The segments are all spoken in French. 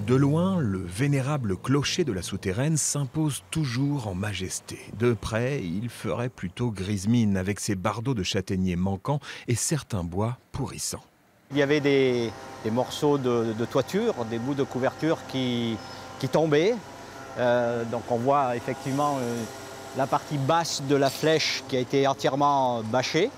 De loin, le vénérable clocher de la souterraine s'impose toujours en majesté. De près, il ferait plutôt grise mine avec ses bardeaux de châtaigniers manquants et certains bois pourrissants. Il y avait des morceaux de toiture, des bouts de couverture qui tombaient. Donc on voit effectivement la partie basse de la flèche qui a été entièrement bâchée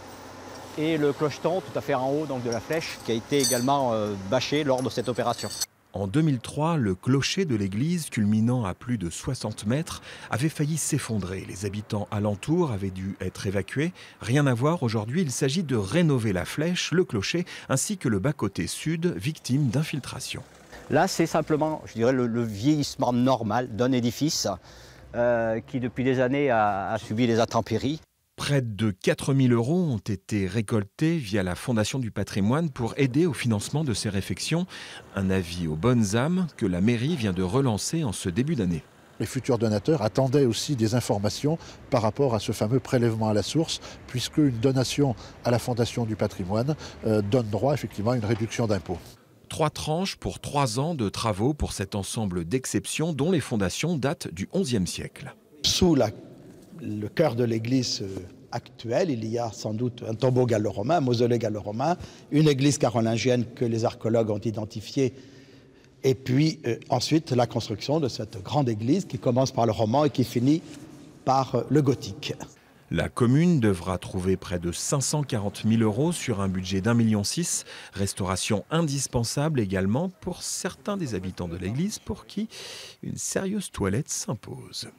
et le clocheton tout à fait en haut donc, de la flèche qui a été également bâché lors de cette opération. En 2003, le clocher de l'église, culminant à plus de 60 mètres, avait failli s'effondrer. Les habitants alentours avaient dû être évacués. Rien à voir, aujourd'hui, il s'agit de rénover la flèche, le clocher, ainsi que le bas-côté sud, victime d'infiltration. Là, c'est simplement, je dirais, le vieillissement normal d'un édifice qui, depuis des années, a subi les intempéries. Près de 4 000 € ont été récoltés via la Fondation du patrimoine pour aider au financement de ces réfections. Un avis aux bonnes âmes que la mairie vient de relancer en ce début d'année. Les futurs donateurs attendaient aussi des informations par rapport à ce fameux prélèvement à la source, puisque une donation à la Fondation du patrimoine donne droit effectivement à une réduction d'impôt. 3 tranches pour 3 ans de travaux pour cet ensemble d'exceptions dont les fondations datent du XIe siècle. Sous le cœur de l'église actuelle, il y a sans doute un tombeau gallo-romain, un mausolée gallo-romain, une église carolingienne que les archéologues ont identifiée, et puis ensuite la construction de cette grande église qui commence par le roman et qui finit par le gothique. La commune devra trouver près de 540 000 € sur un budget d'1,6 million. Restauration indispensable également pour certains des habitants de l'église pour qui une sérieuse toilette s'impose.